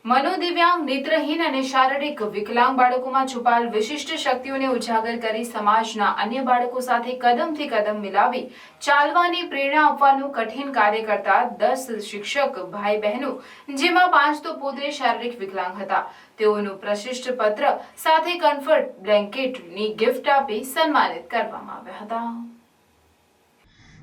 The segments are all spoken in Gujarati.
મનોદિવ્યાંગ, નેત્રહીન અને શારીરિક વિકલાંગ બાળકોમાં છુપાયેલ વિશિષ્ટ શક્તિઓને ઉજાગર કરી સમાજના અન્ય બાળકો સાથે કદમથી કદમ મિલાવી ચાલવાની પ્રેરણા આપવાનું કઠિન કાર્ય કરતા 10 શિક્ષક ભાઈ બહેનો, જેમાં 5 તો પોતે શારીરિક વિકલાંગ હતા, તેઓનું પ્રશિષ્ટ પત્ર સાથે કમ્ફર્ટ બ્લેન્કેટની ગિફ્ટ આપી સન્માનિત કરવામાં આવ્યા હતા.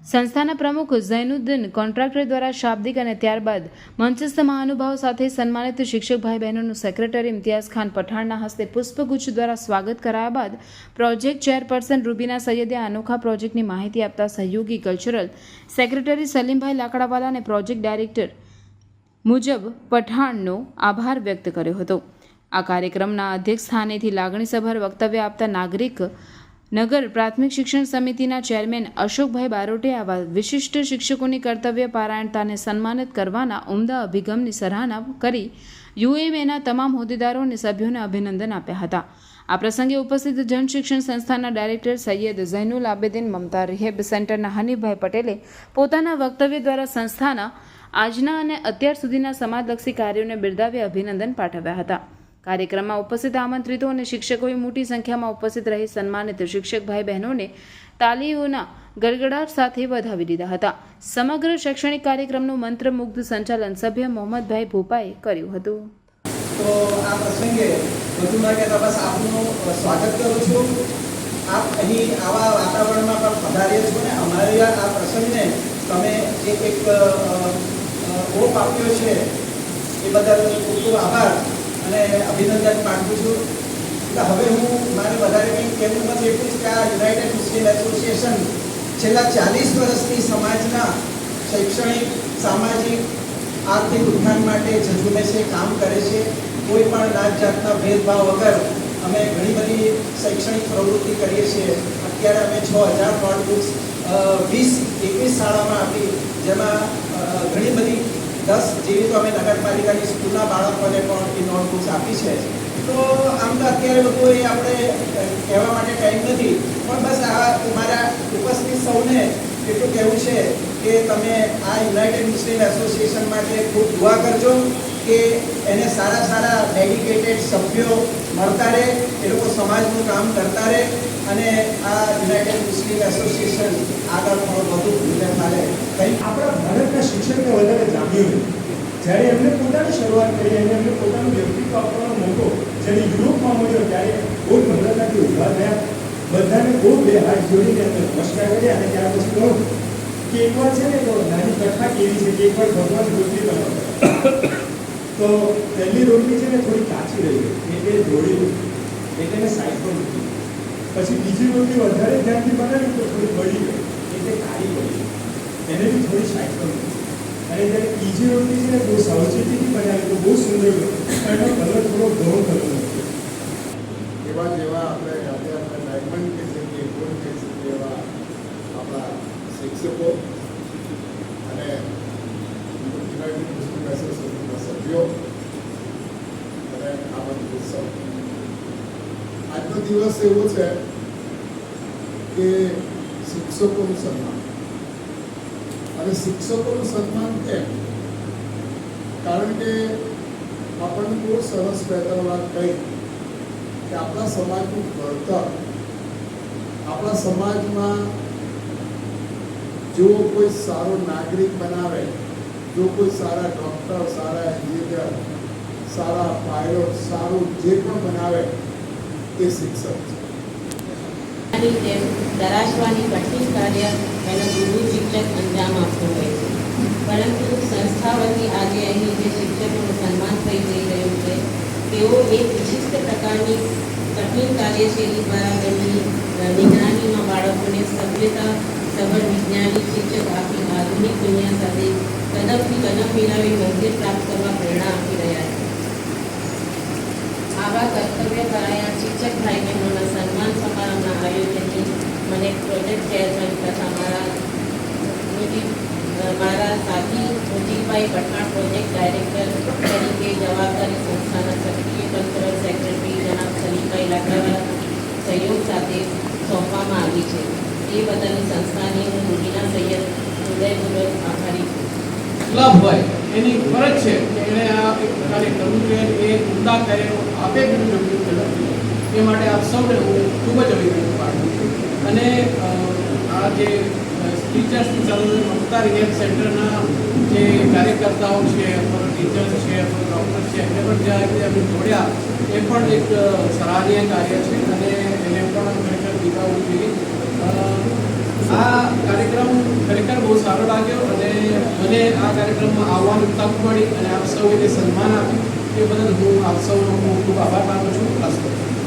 સંસ્થાના પ્રમુખ ઝૈનુદ્દીન કોન્ટ્રાક્ટર દ્વારા શાબ્દિક અને ત્યારબાદ મંચસ્થ મહાનુભાવ સાથે સન્માનિત શિક્ષક ભાઈ બહેનોનું સેક્રેટરી ઇમ્તિયાઝ ખાન પઠાણના હસ્તે પુષ્પગુચ્છ દ્વારા સ્વાગત કરાયા બાદ પ્રોજેક્ટ ચેરપર્સન રૂબીના સૈયદે અનોખા પ્રોજેક્ટની માહિતી આપતા સહયોગી કલ્ચરલ સેક્રેટરી સલીમભાઈ લાકડાવાલા અને પ્રોજેક્ટ ડાયરેક્ટર મુજબ પઠાણનો આભાર વ્યક્ત કર્યો હતો. આ કાર્યક્રમના અધ્યક્ષ સ્થાનેથી લાગણીસભર વક્તવ્ય આપતા નાગરિક નગર પ્રાથમિક શિક્ષણ સમિતિના ચેરમેન અશોકભાઈ બારોટે આવા વિશિષ્ટ શિક્ષકોની કર્તવ્ય પારાયણતાને સન્માનિત કરવાના ઉમદા અભિગમની સરાહના કરી યુએમએના તમામ હોદ્દેદારો અને સભ્યોને અભિનંદન આપ્યા હતા. આ પ્રસંગે ઉપસ્થિત જનશિક્ષણ સંસ્થાના ડાયરેક્ટર સૈયદ ઝૈનુલ આબેદીન મમતા રિહેબ સેન્ટરના હનીફભાઈ પટેલે પોતાના વક્તવ્ય દ્વારા સંસ્થાના આજના અને અત્યાર સુધીના સમાજલક્ષી કાર્યોને બિરદાવી અભિનંદન પાઠવ્યા હતા. કાર્યક્રમમાં ઉપસ્થિત આમંત્રિતો અને શિક્ષકોએ મોટી સંખ્યામાં ઉપસ્થિત રહી સન્માનિત શિક્ષક ભાઈ બહેનોને તાલીઓના ગડગડાટ સાથે વધાવી દીધા હતા. સમગ્ર શૈક્ષણિક કાર્યક્રમનું મંત્રમુગ્ધ સંચાલન સભ્ય મોહમ્મદભાઈ ભોપાએ કર્યું હતું. તો આ પ્રસંગે વધુમાં કે બસ આપનું સ્વાગત કરું છું. આપ અહીં આવા વાતાવરણમાં પણ પધાર્યા છો ને અમારી આ પ્રસંગને તમે એક ઓપ આપ્યો છે એ બદલ ખૂબ ખૂબ આભાર અને અભિનંદન પાઠવું છું. એટલે હવે હું મારે વધારે કંઈ કહેવું નથી, એટલું જ કે આ યુનાઇટેડ મુસ્લિમ એસોસિએશન છેલ્લા 40 વર્ષથી સમાજના શૈક્ષણિક, સામાજિક, આર્થિક ઉત્થાન માટે ઝઝુમેશે કામ કરે છે. કોઈ પણ નાત જાતના ભેદભાવ વગર અમે ઘણી બધી શૈક્ષણિક પ્રવૃત્તિ કરીએ છીએ. અત્યારે અમે 6000 નોટબુક્સ 20-21 શાળામાં આપી, જેમાં ઘણી બધી 10 જેવી તો અમે નગરપાલિકાની સ્કૂલના બાળકોને પણ એ નોટબુક્સ આપી છે. તો આમ તો અત્યારે લોકો એ આપણે કહેવા માટે ટાઈમ નથી, પણ બસ આ મારા ઉપસ્થિત સૌને એટલું કહેવું છે કે તમે આ યુનાઇટેડ મુસ્લિમ એસોસિએશન માટે ખૂબ દુઆ કરજો કે એને સારા સારા ડેડિકેટેડ સભ્યો મળતા રહે, એ લોકો સમાજનું કામ કરતા રહે અને આ યુનાઇટેડ મુસ્લિમ એસોસિએશન આગળ પણ વધુ ભૂલે ફાલે. આપણા ભારતના શિક્ષકને વધારે જામ્યું જ્યારે એમને પોતાની શરૂઆત કરી અને એમને પોતાનું વ્યક્તિત્વ આપવાનો મોકો જ્યારે યુરોપમાં મળ્યો ત્યારે બહુ નમ્રતાથી ઊભા થયા, બધાને બહુ બે હાથ જોડીને એમને નમસ્કાર કર્યા અને ત્યાર પછી કહું કે એકવાર છે ને તો નાની કથા કેવી છે કે એકવાર ભગવાન રોટલી બનાવતા તો પહેલી રોટલી છે ને થોડી કાચી રહી ગઈ એટલે ધોળી એટલે એને સાઈડ પર મૂકી. પછી બીજી રોટલી વધારે ધ્યાનથી બનાવી તો થોડી બળી ગઈ એટલે કાળી પડી, એને બી થોડી સાઈડ પર મૂકી. અને જ્યારે ત્રીજી રોટલી છે ને બહુ સાવચેતીથી બનાવી તો બહુ સુંદર એનો કલર થોડો ઘણો કલર હતો. એવા જેવા આપણે આજે આપણે ડાયમંડ કહી શકીએ, ગોલ્ડ કહી શકીએ એવા આપણા શિક્ષકો અને યુનાઇટેડ મુસ્લિમ એસોસિએશનના સભ્યો અને આ બધું ઉત્સવ. આજનો દિવસ એવો છે કે શિક્ષકોનું સન્માન. અને શિક્ષકોનું સન્માન કેમ? કારણ કે આપણને બહુ સરસ પહેલા વાત કહી કે આપણા સમાજનું ઘડતર, આપણા સમાજમાં જો કોઈ સારો નાગરિક બનાવે, જો કોઈ સારા ડૉક્ટર, સારા એન્જિનિયર, સારા પાયલોટ, સારું જે પણ બનાવે એ શિક્ષક છે. દરાશવાની કઠિન કાર્ય એનો ગુરુ શિક્ષક અંજામ આપતો હોય છે. પરંતુ સંસ્થા વતી આજે અહીં જે શિક્ષકોનું સન્માન થઈ જઈ રહ્યું છે તેઓ એક વિશિષ્ટ પ્રકારની કઠિન કાર્યશૈલી દ્વારા તેમની નિગરાનીમાં બાળકોને સભ્યતા સભર વૈજ્ઞાનિક શિક્ષક આપી આધુનિક દુનિયા સાથે કદમથી કદમ મિલાવી મંજિલ પ્રાપ્ત કરવા પ્રેરણા આપી રહ્યા છે. આવા કર્તવ્ય પરાયણ શિક્ષક ભાઈ બહેનોના સન્માન સમારંભના આયોજનની મને પ્રોજેક્ટ ચેરમેન તથા મારા સાથી મુજીબભાઈ પઠાણ પ્રોજેક્ટ ડાયરેક્ટર તરીકે જવાબદારી સંસ્થાના સક્રિય કલ્ચરલ સેક્રેટરી જનાબ સલીમભાઈ લાકડાવાલાના સહયોગ સાથે સોંપવામાં આવી છે. તે બદલ સંસ્થાની હું રૂબીના સૈયદ હૃદયપૂર્વક આભારી છું. ક્લબ હોય એની ફરજ છે કે એણે આ એક પ્રકારની પ્રવૃત્તિ યોગદાન કરે આપે એ માટે આપ સૌને હું ખૂબ જ અભિનંદન પાઠવું છું. અને આ જે ટીચર્સની ચાલુ મમતા રિહેબ સેન્ટરના જે કાર્યકર્તાઓ છે અથવા ટીચર્સ છે અથવા ડૉક્ટર છે એમને પણ જ્યાં રીતે અમે જોડ્યા એ પણ એક સરાહનીય કાર્ય છે અને એને પણ ખરેખર બિરદાવવું જોઈએ. આ કાર્યક્રમ ખરેખર બહુ સારો લાગ્યો અને મને આ કાર્યક્રમમાં આવવાની તક મળી અને આપ સૌએ જે સન્માન આપ્યું એ બદલ હું આપ સૌનો ખૂબ ખૂબ આભાર માનું છું. ખાસ કરીને